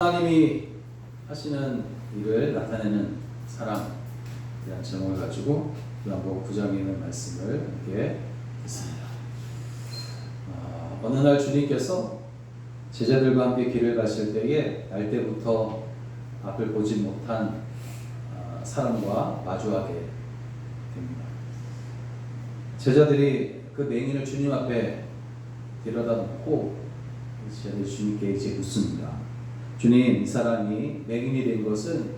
하나님이 하시는 일을 나타내는 사람에 대한 제목을 가지고 요한복음 9장에 있는 말씀을 함께 듣습니다. 어느 날 주님께서 제자들과 함께 길을 가실 때에 날 때부터 앞을 보지 못한 사람과 마주하게 됩니다. 제자들이 그 맹인을 주님 앞에 데려다 놓고 제자들이 주님께 이제 묻습니다. 주님, 이 사람이 맹인이 된 것은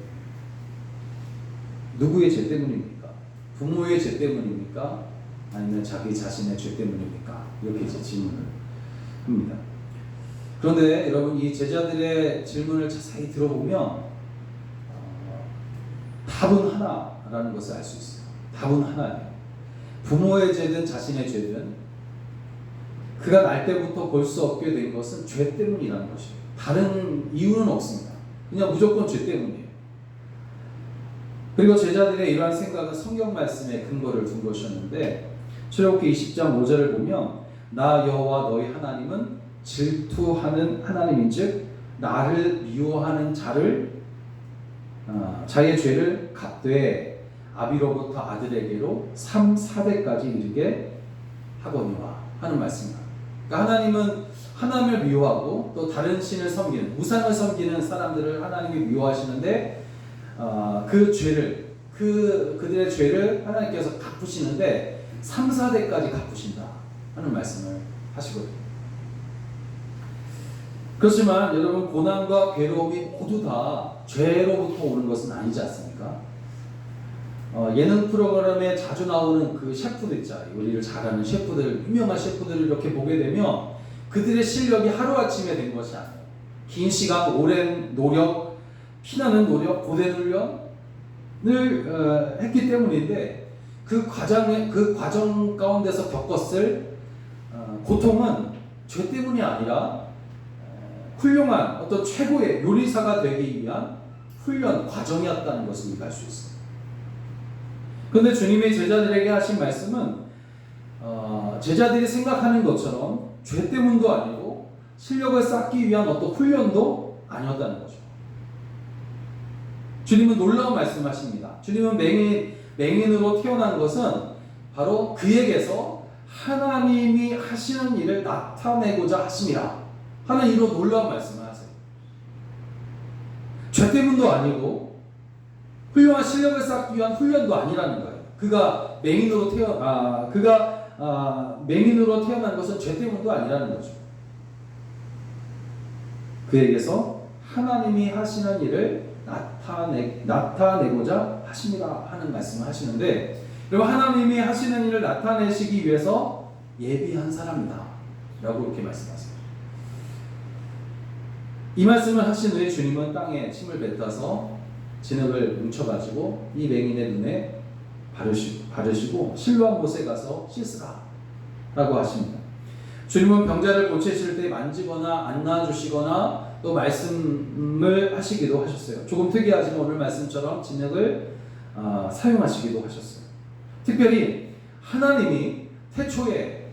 누구의 죄 때문입니까? 부모의 죄 때문입니까? 아니면 자기 자신의 죄 때문입니까? 이렇게 이제 질문을 합니다. 그런데 여러분, 이 제자들의 질문을 자세히 들어보면 답은 하나라는 것을 알 수 있어요. 답은 하나예요. 부모의 죄든 자신의 죄든 그가 날 때부터 볼 수 없게 된 것은 죄 때문이라는 것이에요. 다른 이유는 없습니다. 그냥 무조건 죄 때문이에요. 그리고 제자들의 이러한 생각은 성경 말씀에 근거를 둔 것이었는데 출애굽기 20장 5절을 보면 나 여호와 너희 하나님은 질투하는 하나님인즉 나를 미워하는 자의 죄를 갚되 아비로부터 아들에게로 3, 4대까지 이르게 하거니와 하는 말씀입니다. 그러니까 하나님은 하나님을 미워하고 또 다른 신을 섬기는, 우상을 섬기는 사람들을 하나님이 미워하시는데 그 죄를, 그들의 죄를 하나님께서 갚으시는데 3, 4대까지 갚으신다 하는 말씀을 하시거든요. 그렇지만 여러분, 고난과 괴로움이 모두 다 죄로부터 오는 것은 아니지 않습니까? 예능 프로그램에 자주 나오는 그 셰프들 있잖아요. 요리를 잘하는 셰프들, 유명한 셰프들을 이렇게 보게 되면 그들의 실력이 하루아침에 된 것이 아니에요. 긴 시간, 오랜 노력, 피나는 노력, 고된 훈련을 했기 때문인데 그 과정 가운데서 겪었을 고통은 죄 때문이 아니라 훌륭한 어떤 최고의 요리사가 되기 위한 훈련 과정이었다는 것을 우리가 알 수 있어요. 그런데 주님의 제자들에게 하신 말씀은 제자들이 생각하는 것처럼 죄 때문도 아니고 실력을 쌓기 위한 어떤 훈련도 아니었다는 거죠. 주님은 놀라운 말씀하십니다. 주님은 맹인으로 태어난 것은 바로 그에게서 하나님이 하시는 일을 나타내고자 하심이라 하는 이로 놀라운 말씀을 하세요. 죄 때문도 아니고 훌륭한 실력을 쌓기 위한 훈련도 아니라는 거예요. 그가 맹인으로 태어난 것은 죄 때문도 아니라는 거죠. 그에게서 하나님이 하시는 일을 나타내고자 하십니다 하는 말씀을 하시는데, 그리고 하나님이 하시는 일을 나타내시기 위해서 예비한 사람이다 라고 이렇게 말씀하세요. 이 말씀을 하신 후에 주님은 땅에 침을 뱉어서 진흙을 뭉쳐가지고 이 맹인의 눈에 바르시고 실로암 못에 가서 씻으라 라고 하십니다. 주님은 병자를 고치실 때 만지거나 안아주시거나 또 말씀을 하시기도 하셨어요. 조금 특이하지만 오늘 말씀처럼 진흙을 사용하시기도 하셨어요. 특별히 하나님이 태초에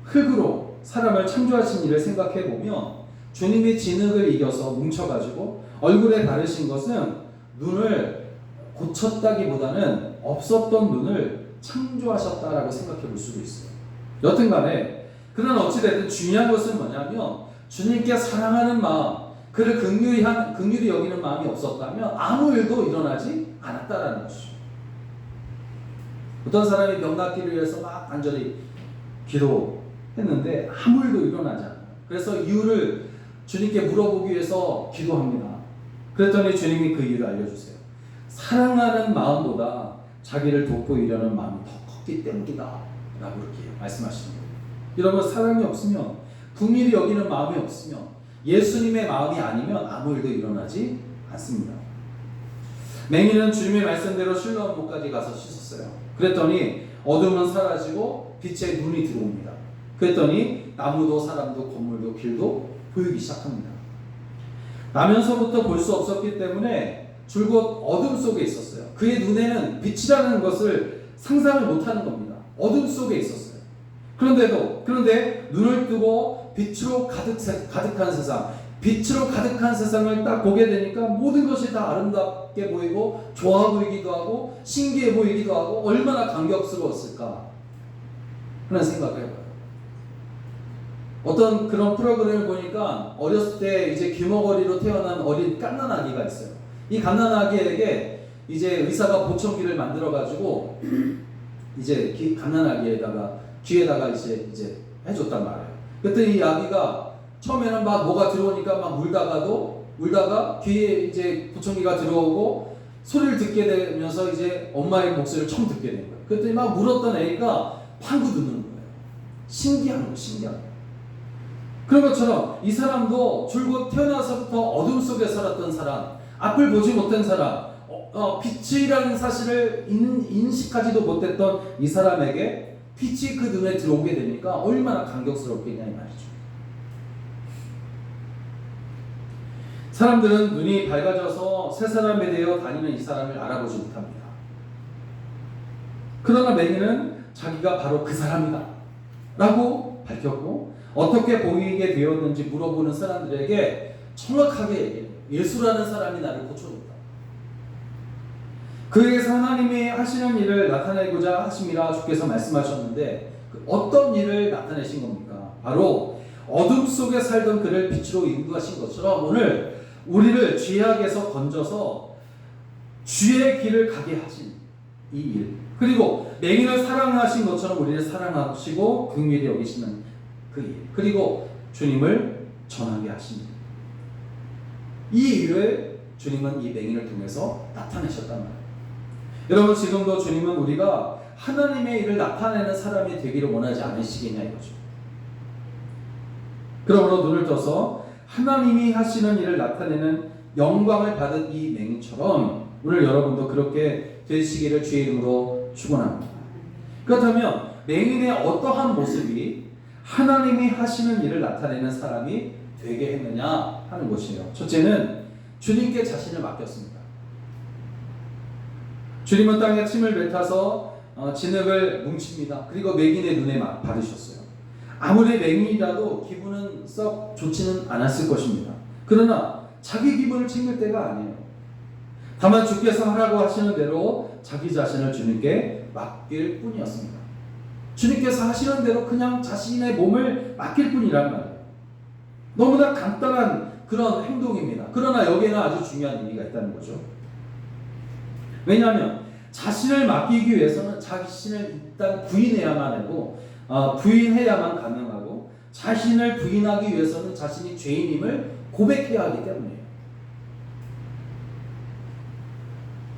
흙으로 사람을 창조하신 일을 생각해 보면 주님이 진흙을 이겨서 뭉쳐가지고 얼굴에 바르신 것은 눈을 고쳤다기보다는 없었던 눈을 창조하셨다라고 생각해 볼 수도 있어요. 여튼간에 그러나 어찌됐든 중요한 것은 뭐냐면 주님께 사랑하는 마음, 그를 긍휼히 여기는 마음이 없었다면 아무 일도 일어나지 않았다라는 것이죠. 어떤 사람이 병 낫기를 위해서 막 간절히 기도했는데 아무 일도 일어나지 않아요. 그래서 이유를 주님께 물어보기 위해서 기도합니다. 그랬더니 주님이 그 이유를 알려주세요. 사랑하는 마음보다 자기를 돋보이려는 마음이 더 컸기 때문이다 라고 이렇게 말씀하시는 거예요. 여러분, 사랑이 없으면, 긍휼히 여기는 마음이 없으면, 예수님의 마음이 아니면 아무 일도 일어나지 않습니다. 맹인은 주님의 말씀대로 실로암 못까지 가서 씻었어요. 그랬더니 어둠은 사라지고 빛의 눈이 들어옵니다. 그랬더니 나무도 사람도 건물도 길도 보이기 시작합니다. 나면서부터 볼 수 없었기 때문에 줄곧 어둠 속에 있었어요. 그의 눈에는 빛이라는 것을 상상을 못하는 겁니다. 어둠 속에 있었어요. 그런데 눈을 뜨고 빛으로 가득한 세상, 빛으로 가득한 세상을 딱 보게 되니까 모든 것이 다 아름답게 보이고 좋아 보이기도 하고 신기해 보이기도 하고 얼마나 감격스러웠을까 하는 생각을 해봐요. 어떤 그런 프로그램을 보니까 어렸을 때 이제 귀머거리로 태어난 어린 갓난아기가 있어요. 이 갓난아기에게 이제 의사가 보청기를 만들어 가지고 이제 갓난아기에다가 귀에다가 이제 해줬단 말이에요. 그랬더니 이 아기가 처음에는 막 뭐가 들어오니까 막 울다가 귀에 이제 보청기가 들어오고 소리를 듣게 되면서 이제 엄마의 목소리를 처음 듣게 된 거예요. 그랬더니 막 울었던 애가 방구 듣는 거예요. 신기한 거예요. 그런 것처럼 이 사람도 줄곧 태어나서부터 어둠 속에 살았던 사람, 앞을 보지 못한 사람, 빛이라는 사실을 인식하지도 못했던 이 사람에게 빛이 그 눈에 들어오게 되니까 얼마나 감격스럽겠냐 이 말이죠. 사람들은 눈이 밝아져서 새 사람에 대해 다니는 이 사람을 알아보지 못합니다. 그러나 맹인은 자기가 바로 그 사람이다 라고 밝혔고 어떻게 보이게 되었는지 물어보는 사람들에게 정확하게 얘기해요. 예수라는 사람이 나를 고쳐줬다. 그에게서 하나님이 하시는 일을 나타내고자 하심이라 주께서 말씀하셨는데 어떤 일을 나타내신 겁니까? 바로 어둠 속에 살던 그를 빛으로 인도하신 것처럼 오늘 우리를 죄악에서 건져서 주의 길을 가게 하신 이 일, 그리고 맹인을 사랑하신 것처럼 우리를 사랑하시고 긍휼히 여기시는 그 일, 그리고 주님을 전하게 하십니다. 이 일을 주님은 이 맹인을 통해서 나타내셨단 말이에요. 여러분, 지금도 주님은 우리가 하나님의 일을 나타내는 사람이 되기를 원하지 않으시겠냐 이거죠. 그러므로 눈을 떠서 하나님이 하시는 일을 나타내는 영광을 받은 이 맹인처럼 오늘 여러분도 그렇게 되시기를 주의 이름으로 축원합니다. 그렇다면 맹인의 어떠한 모습이 하나님이 하시는 일을 나타내는 사람이 되게 했느냐 하는 것이에요. 첫째는 주님께 자신을 맡겼습니다. 주님은 땅에 침을 뱉어서 진흙을 뭉칩니다. 그리고 맹인의 눈에 받으셨어요. 아무리 맹인이라도 기분은 썩 좋지는 않았을 것입니다. 그러나 자기 기분을 챙길 때가 아니에요. 다만 주께서 하라고 하시는 대로 자기 자신을 주님께 맡길 뿐이었습니다. 주님께서 하시는 대로 그냥 자신의 몸을 맡길 뿐이란 말이에요. 너무나 간단한 그런 행동입니다. 그러나 여기에는 아주 중요한 의미가 있다는 거죠. 왜냐하면 자신을 맡기기 위해서는 자신을 일단 부인해야만 하고 부인해야만 가능하고 자신을 부인하기 위해서는 자신이 죄인임을 고백해야 하기 때문이에요.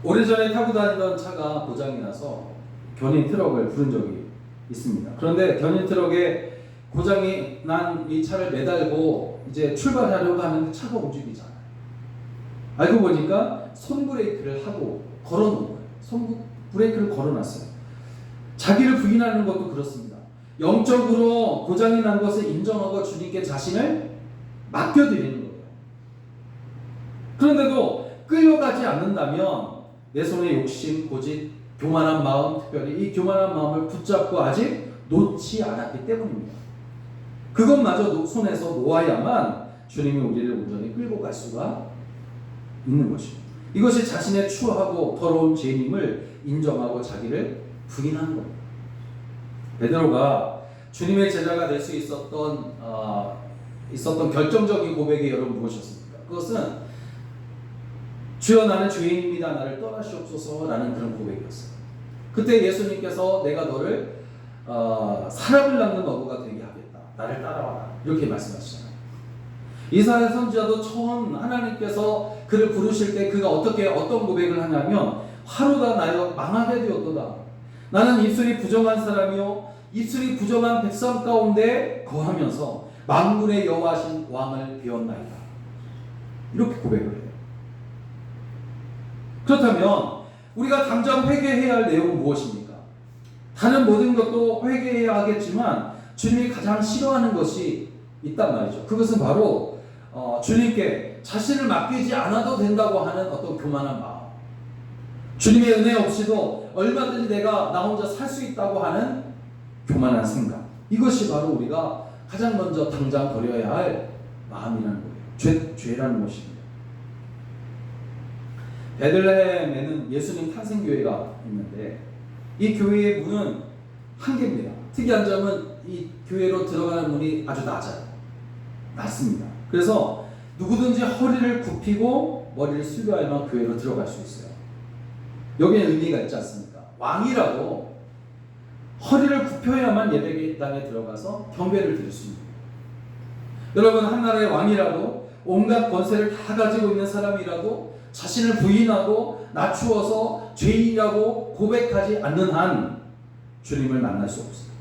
오래전에 타고 다니던 차가 고장이 나서 견인 트럭을 부른 적이 있습니다. 그런데 견인 트럭에 고장이 난 이 차를 매달고 이제 출발하려고 하는데 차가 움직이지 않아요. 알고 보니까 손브레이크를 하고 걸어놓은 거예요. 손브레이크를 걸어놨어요. 자기를 부인하는 것도 그렇습니다. 영적으로 고장이 난 것을 인정하고 주님께 자신을 맡겨드리는 거예요. 그런데도 끌려가지 않는다면 내 손에 욕심, 고집, 교만한 마음, 특별히 이 교만한 마음을 붙잡고 아직 놓지 않았기 때문입니다. 그것마저 손에서 놓아야만 주님이 우리를 온전히 끌고 갈 수가 있는 것입니다. 이것이 자신의 추하고 더러운 죄인임을 인정하고 자기를 부인하는 겁니다. 베드로가 주님의 제자가 될 수 있었던 결정적인 고백이 여러분 무엇이었습니까? 그것은 주여 나는 죄인입니다. 나를 떠나시옵소서라는 그런 고백이었어요. 그때 예수님께서 내가 너를 사람을 낳는 어부가 되게 하겠다. 나를 따라와라. 이렇게 말씀하시잖아요. 이사야 선지자도 처음 하나님께서 그를 부르실 때 그가 어떤 고백을 하냐면 하루다 나여 망하게 되었도다. 나는 입술이 부정한 사람이요 입술이 부정한 백성 가운데 거하면서 만군의 여호와신 왕을 배웠나이다. 이렇게 고백을 해요. 그렇다면 우리가 당장 회개해야 할 내용은 무엇입니까? 다른 모든 것도 회개해야 하겠지만 주님이 가장 싫어하는 것이 있단 말이죠. 그것은 바로 주님께 자신을 맡기지 않아도 된다고 하는 어떤 교만한 마음, 주님의 은혜 없이도 얼마든지 내가 나 혼자 살 수 있다고 하는 교만한 생각, 이것이 바로 우리가 가장 먼저 당장 버려야 할 마음이라는 거예요. 죄라는 것입니다. 베들레헴에는 예수님 탄생교회가 있는데 이 교회의 문은 한 개입니다. 특이한 점은 이 교회로 들어가는 문이 아주 낮습니다. 그래서 누구든지 허리를 굽히고 머리를 숙여야만 교회로 들어갈 수 있어요. 여기에 의미가 있지 않습니까? 왕이라도 허리를 굽혀야만 예배당에 들어가서 경배를 드릴 수 있습니다. 여러분, 한 나라의 왕이라도 온갖 권세를 다 가지고 있는 사람이라도 자신을 부인하고 낮추어서 죄인이라고 고백하지 않는 한 주님을 만날 수 없어요.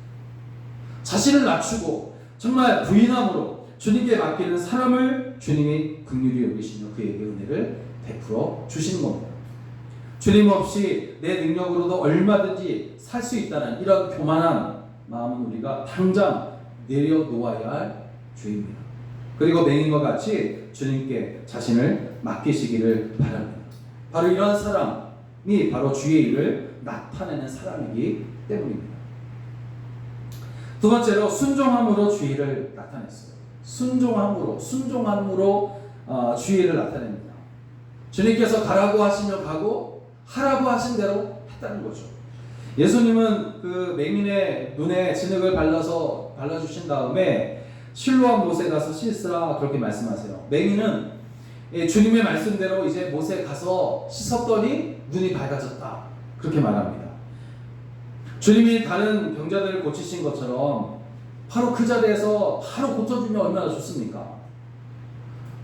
자신을 낮추고 정말 부인함으로 주님께 맡기는 사람을 주님이 긍휼히 여기시며 그에게 은혜를 베풀어 주시는 겁니다. 주님 없이 내 능력으로도 얼마든지 살 수 있다는 이런 교만한 마음은 우리가 당장 내려놓아야 할 죄입니다. 그리고 맹인과 같이 주님께 자신을 맡기시기를 바랍니다. 바로 이런 사람이 바로 주의 일을 나타내는 사람이기 때문입니다. 두 번째로 순종함으로 주의 일을 나타냈어요. 순종함으로 주의 일을 나타냅니다. 주님께서 가라고 하시면 가고 하라고 하신 대로 했다는 거죠. 예수님은 그 맹인의 눈에 진흙을 발라주신 다음에 실로암 못에 가서 씻으라 그렇게 말씀하세요. 맹인은 주님의 말씀대로 이제 못에 가서 씻었더니 눈이 밝아졌다 그렇게 말합니다. 주님이 다른 병자들을 고치신 것처럼 바로 그 자리에서 바로 고쳐주면 얼마나 좋습니까?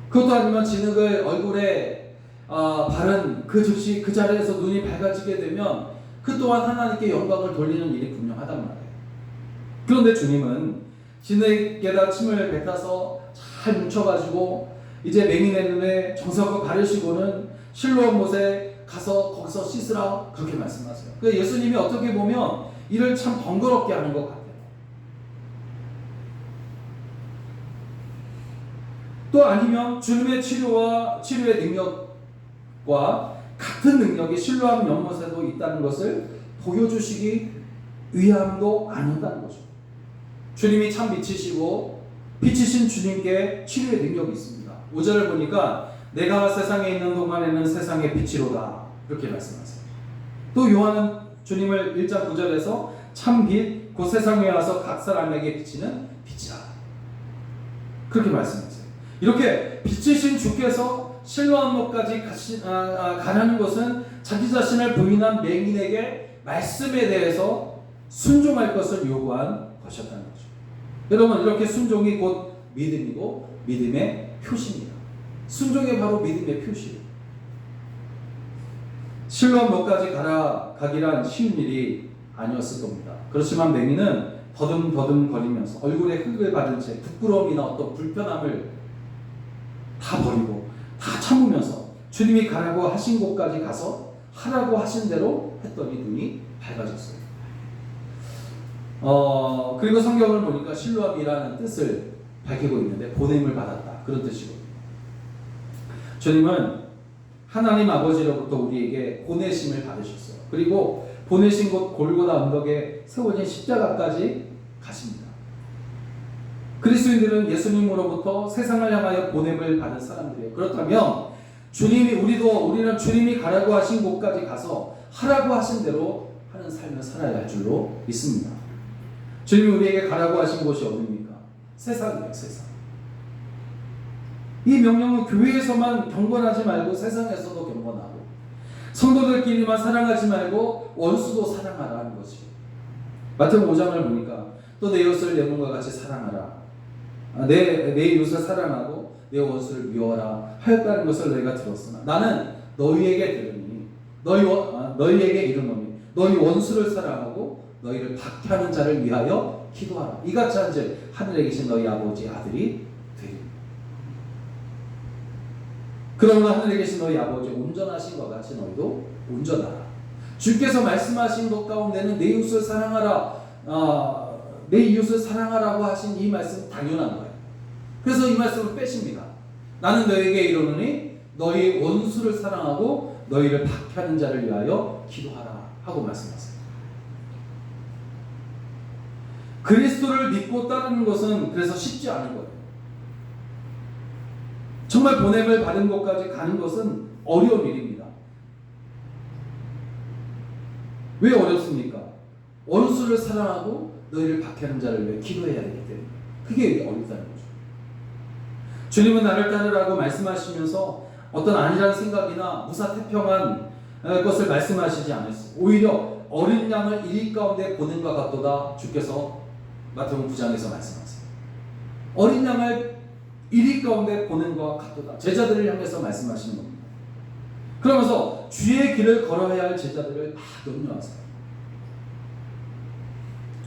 그것도 아니면 진흙을 얼굴에 바른 그 즉시 그 자리에서 눈이 밝아지게 되면 그 또한 하나님께 영광을 돌리는 일이 분명하단 말이에요. 그런데 주님은 진흙에다 침을 뱉어서 잘 뭉쳐가지고 이제 맹인의 눈에 정석을 바르시고는 실로암 못에 가서 거기서 씻으라 그렇게 말씀하세요. 그러니까 예수님이 어떻게 보면 이를 참 번거롭게 하는 것 같아요. 또 아니면 주님의 치료의 능력과 같은 능력이 실로암 연못에도 있다는 것을 보여주시기 위함도 아닌다는 거죠. 주님이 참 빛이시고 빛이신 주님께 치료의 능력이 있습니다. 5절을 보니까 내가 세상에 있는 동안에는 세상의 빛이로다 이렇게 말씀하세요. 또 요한은 주님을 1장 9절에서 참 빛, 곧 세상에 와서 각 사람에게 비치는 빛이라 그렇게 말씀하세요. 이렇게 빛이신 주께서 실로암못까지 가라는 것은 자기 자신을 부인한 맹인에게 말씀에 대해서 순종할 것을 요구한 것이었다는 거죠. 여러분, 이렇게 순종이 곧 믿음이고 믿음의 표시입니다. 순종이 바로 믿음의 표시예요. 실로암못까지 가기란 쉬운 일이 아니었을 겁니다. 그렇지만 맹인은 더듬더듬 거리면서 얼굴에 흙을 받은 채 부끄러움이나 어떤 불편함을 다 버리고 다 참으면서 주님이 가라고 하신 곳까지 가서 하라고 하신 대로 했더니 눈이 밝아졌어요. 그리고 성경을 보니까 실로암이라는 뜻을 밝히고 있는데 보냄을 받았다 그런 뜻이거든요. 주님은 하나님 아버지로부터 우리에게 보내심을 받으셨어요. 그리고 보내신 곳 골고다 언덕에 세워진 십자가까지 가십니다. 그리스도인들은 예수님으로부터 세상을 향하여 보냄을 받은 사람들이에요. 그렇다면 우리는 주님이 가라고 하신 곳까지 가서 하라고 하신 대로 하는 삶을 살아야 할 줄로 믿습니다. 주님이 우리에게 가라고 하신 곳이 어디입니까? 세상이에요, 세상. 이 명령은 교회에서만 경건하지 말고 세상에서도 경건하고 성도들끼리만 사랑하지 말고 원수도 사랑하라는 것이에요. 마태복음 5장을 보니까 또 내 이웃을 내 몸과 같이 사랑하라. 내 이웃을 사랑하고 내 원수를 미워하라 하였다는 것을 너희가 들었으나 나는 너희에게 들으니 너희에게 이르노니 너희 원수를 사랑하고 너희를 박해하는 자를 위하여 기도하라. 이같이 한즉 하늘에 계신 너희 아버지 아들이 되리라. 그러나 하늘에 계신 너희 아버지 온전하신 것 같이 너희도 온전하라. 주께서 말씀하신 것 가운데는 내 이웃을 사랑하라, 내 이웃을 사랑하라고 하신 이 말씀은 당연한 거예요. 그래서 이 말씀을 빼십니다. 나는 너희에게 이르노니 너희 원수를 사랑하고 너희를 박해하는 자를 위하여 기도하라 하고 말씀하세요. 그리스도를 믿고 따르는 것은 그래서 쉽지 않은 거예요. 정말 보냄을 받은 곳까지 가는 것은 어려운 일입니다. 왜 어렵습니까? 원수를 사랑하고 너희를 박해하는 자를 위해 기도해야 되기 때문에 그게 어렵다는 거죠. 주님은 나를 따르라고 말씀하시면서 어떤 아니란 생각이나 무사태평한 것을 말씀하시지 않았어요. 오히려 어린 양을 이리 가운데 보는 것 같도다 주께서 마태복음 9장에서 말씀하세요. 어린 양을 이리 가운데 보는 것 같도다. 제자들을 향해서 말씀하시는 겁니다. 그러면서 주의 길을 걸어야 할 제자들을 다 염려하세요.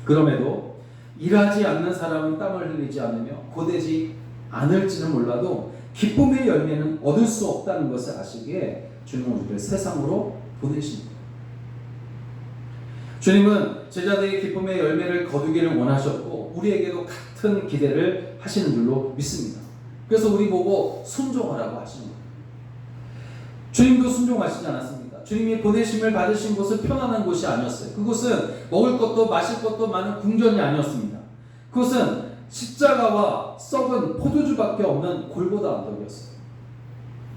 그럼에도 일하지 않는 사람은 땀을 흘리지 않으며 고되지 않을지는 몰라도 기쁨의 열매는 얻을 수 없다는 것을 아시기에 주님은 우리를 세상으로 보내신 거예요. 주님은 제자들의 기쁨의 열매를 거두기를 원하셨고 우리에게도 같은 기대를 하시는 줄로 믿습니다. 그래서 우리 보고 순종하라고 하시는 거예요. 주님도 순종하시지 않았습니까? 주님이 보내심을 받으신 곳은 편안한 곳이 아니었어요. 그곳은 먹을 것도 마실 것도 많은 궁전이 아니었습니다. 그것은 십자가와 썩은 포도주밖에 없는 골고다 언덕이었어요.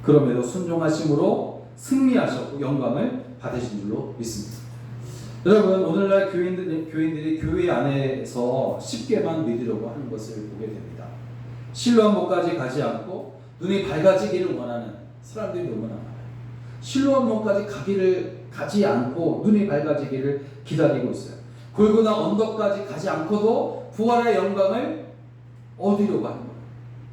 그럼에도 순종하심으로 승리하셨고 영광을 받으신 줄로 믿습니다. 여러분, 오늘날 교인들이 교회 안에서 쉽게만 믿으려고 하는 것을 보게 됩니다. 실로암봉까지 가지 않고 눈이 밝아지기를 원하는 사람들이 너무나 많아요. 실로암봉까지 가지 않고 눈이 밝아지기를 기다리고 있어요. 골고다 언덕까지 가지 않고도 부활의 영광을 얻으려고 하는 거예요.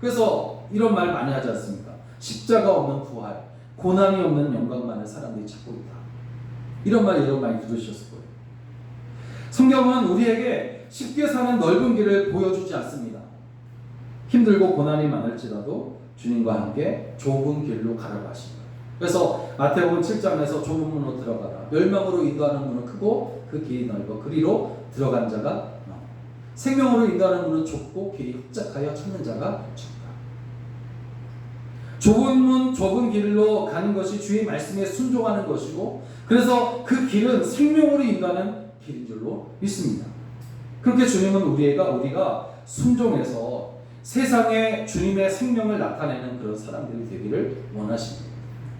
그래서 이런 말 많이 하지 않습니까? 십자가 없는 부활, 고난이 없는 영광만을 사람들이 찾고 있다. 이런 말 여러분 많이 들으셨을 거예요. 성경은 우리에게 쉽게 사는 넓은 길을 보여주지 않습니다. 힘들고 고난이 많을지라도 주님과 함께 좁은 길로 가라고 하십니다. 그래서 마태복음 7장에서 좁은 문으로 들어가라. 멸망으로 인도하는 문은 크고 그 길이 넓어 그리로 들어간 자가 많아. 생명으로 인도하는 문은 좁고 길이 흡작하여 찾는 자가 적다. 좁은 문, 좁은 길로 가는 것이 주의 말씀에 순종하는 것이고 그래서 그 길은 생명으로 인도하는 길인 줄로 믿습니다. 그렇게 주님은 우리가 순종해서 세상에 주님의 생명을 나타내는 그런 사람들이 되기를 원하십니다.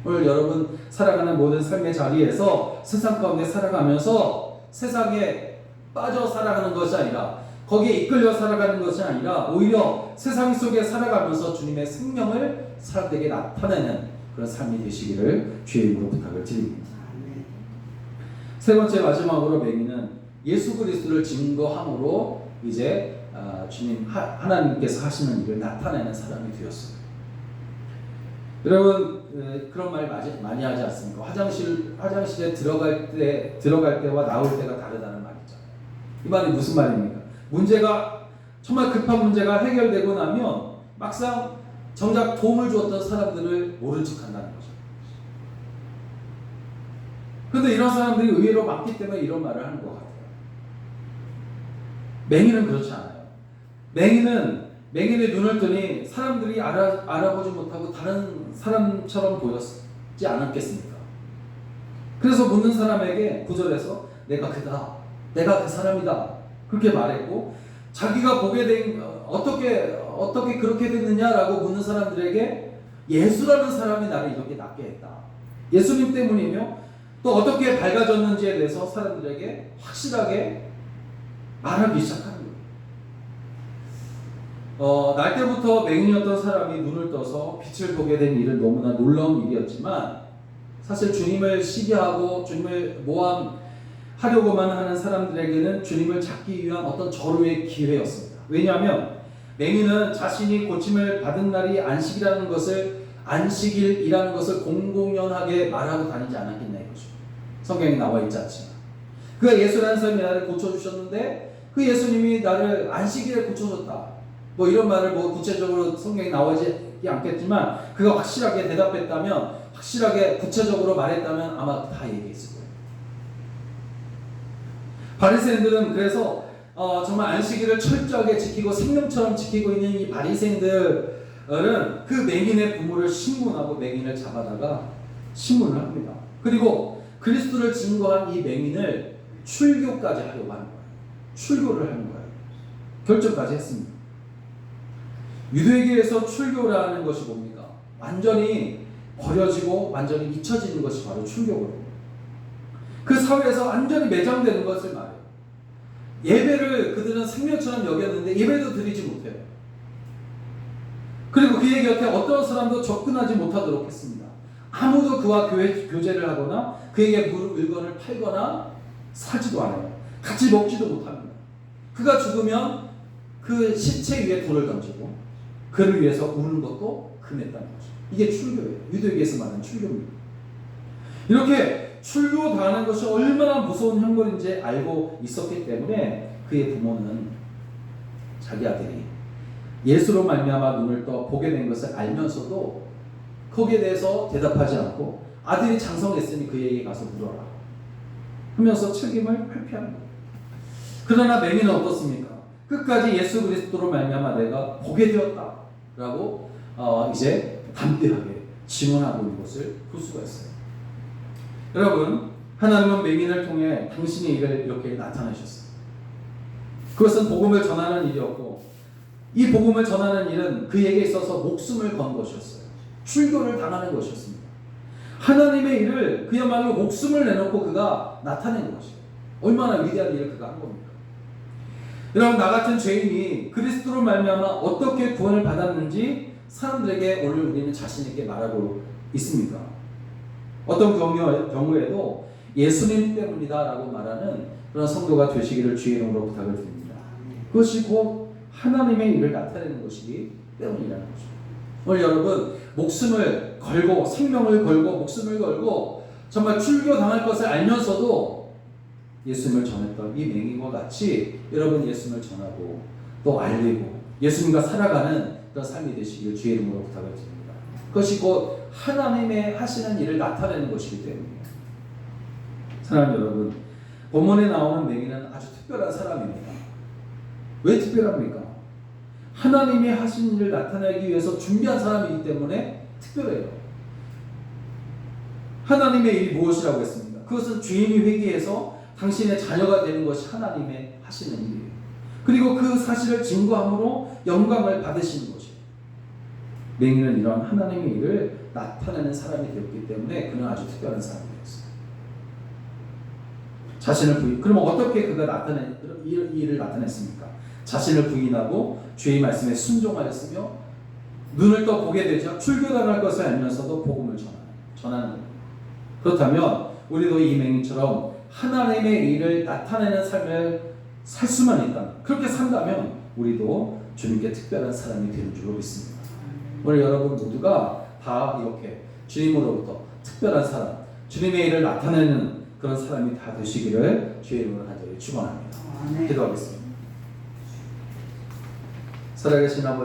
오늘 여러분 살아가는 모든 삶의 자리에서 세상 가운데 살아가면서 세상에 빠져 살아가는 것이 아니라 거기에 이끌려 살아가는 것이 아니라 오히려 세상 속에 살아가면서 주님의 생명을 사람들에게 나타내는 그런 삶이 되시기를 주의 이름으로 부탁을 드립니다. 세 번째 마지막으로 맹인은 예수 그리스도를 증거함으로 이제 주님 하나님께서 하시는 일을 나타내는 사람이 되었어요. 여러분 그런 말 많이 하지 않습니까? 화장실에 들어갈 때와 나올 때가 다르다는 말이잖아요. 이 말이 무슨 말입니까? 문제가 정말 급한 문제가 해결되고 나면 막상 정작 도움을 주었던 사람들을 모른 척한다는 거죠. 그런데 이런 사람들이 의외로 많기 때문에 이런 말을 하는 것 같아요. 맹인은 그렇지 않아요. 맹인의 눈을 뜨니 사람들이 알아보지 못하고 다른 사람처럼 보였지 않았겠습니까? 그래서 묻는 사람에게 구절에서 내가 그다, 내가 그 사람이다 그렇게 말했고 자기가 보게 된 어떻게 그렇게 됐느냐라고 묻는 사람들에게 예수라는 사람이 나를 이렇게 낫게 했다. 예수님 때문이며 또 어떻게 밝아졌는지에 대해서 사람들에게 확실하게 말하기 시작하는 거예요. 날 때부터 맹인이었던 사람이 눈을 떠서 빛을 보게 된 일은 너무나 놀라운 일이었지만 사실 주님을 시기하고 주님을 모함하려고만 하는 사람들에게는 주님을 찾기 위한 어떤 절호의 기회였습니다. 왜냐하면 맹인은 자신이 고침을 받은 날이 안식일이라는 것을 공공연하게 말하고 다니지 않았겠냐 이거죠. 성경에 나와 있지 않지만 그가 예수라는 사람이 나를 고쳐주셨는데 그 예수님이 나를 안식일에 고쳐줬다 뭐 이런 말을 구체적으로 성경에 나오지 않겠지만 그가 확실하게 대답했다면 확실하게 구체적으로 말했다면 아마 다 얘기했을 거예요. 바리새인들은 그래서 정말 안식일을 철저하게 지키고 생명처럼 지키고 있는 이 바리새인들은 그 맹인의 부모를 신문하고 맹인을 잡아다가 신문을 합니다. 그리고 그리스도를 증거한 이 맹인을 출교까지 하려고 하는 거예요. 출교를 하는 거예요. 결정까지 했습니다. 유대계에서 출교라는 것이 뭡니까? 완전히 버려지고 완전히 잊혀지는 것이 바로 출교거든요. 그 사회에서 완전히 매장되는 것을 말해요. 예배를 그들은 생명처럼 여겼는데 예배도 드리지 못해요. 그리고 그의 곁에 어떤 사람도 접근하지 못하도록 했습니다. 아무도 그와 교제를 하거나 그에게 물건을 팔거나 사지도 않아요. 같이 먹지도 못합니다. 그가 죽으면 그 시체 위에 돌을 던지고 그를 위해서 우는 것도 금했다는 거죠. 이게 출교예요. 유대교에서 말하는 출교입니다. 이렇게 출교당하는 것이 얼마나 무서운 형벌인지 알고 있었기 때문에 그의 부모는 자기 아들이 예수로 말미암아 눈을 떠 보게 된 것을 알면서도 거기에 대해서 대답하지 않고 아들이 장성했으니 그에게 가서 물어라 하면서 책임을 회피하는 거예요. 그러나 맹인은 어떻습니까? 끝까지 예수 그리스도로 말미암아 내가 보게 되었다라고 이제 담대하게 증언하고 있는 것을 볼 수가 있어요. 여러분, 하나님은 맹인을 통해 당신의 일을 이렇게 나타내셨어요. 그것은 복음을 전하는 일이었고 이 복음을 전하는 일은 그에게 있어서 목숨을 건 것이었어요. 출교를 당하는 것이었습니다. 하나님의 일을 그야말로 목숨을 내놓고 그가 나타낸 것이에요. 얼마나 위대한 일을 그가 한 겁니까? 여러분, 나 같은 죄인이 그리스도로 말미암아 어떻게 구원을 받았는지 사람들에게 오늘 우리는 자신 있게 말하고 있습니까? 어떤 경우에도 예수님 때문이다라고 말하는 그런 성도가 되시기를 주의 이름으로 부탁을 드립니다. 그것이 곧 하나님의 일을 나타내는 것이기 때문이라는 거죠. 오늘 여러분, 목숨을 걸고 생명을 걸고 목숨을 걸고 정말 출교당할 것을 알면서도 예수님을 전했던 이 맹인과 같이 여러분 예수님을 전하고 또 알리고 예수님과 살아가는 그런 삶이 되시기를 주의 이름으로 부탁을 드립니다. 그것이 곧 하나님의 하시는 일을 나타내는 것이기 때문이에요. 사랑하는 여러분, 본문에 나오는 맹인은 아주 특별한 사람입니다. 왜 특별합니까? 하나님이 하신 일을 나타내기 위해서 준비한 사람이기 때문에 특별해요. 하나님의 일이 무엇이라고 했습니까? 그것은 주인이 회개해서 당신의 자녀가 되는 것이 하나님의 하시는 일이에요. 그리고 그 사실을 증거함으로 영광을 받으시는 것이에요. 맹인은 이런 하나님의 일을 나타내는 사람이 되었기 때문에 그는 아주 특별한 사람이 되었어요. 자신을 부인. 그러면 어떻게 그가 이 일을 나타냈습니까? 자신을 부인하고 주의 말씀에 순종하였으며 눈을 떠 보게 되죠. 출교당할 것을 알면서도 복음을 전하는 겁니다. 그렇다면 우리도 이 맹인처럼 하나님의 일을 나타내는 삶을 살 수만 있다면, 그렇게 산다면 우리도 주님께 특별한 사람이 되는 줄로 믿습니다. 오늘 여러분 모두가 다 이렇게 주님으로부터 특별한 사람, 주님의 일을 나타내는 그런 사람이 다 되시기를 주의 이름으로 간절히 축원합니다. 기도하겠습니다. 살아계신 아버지,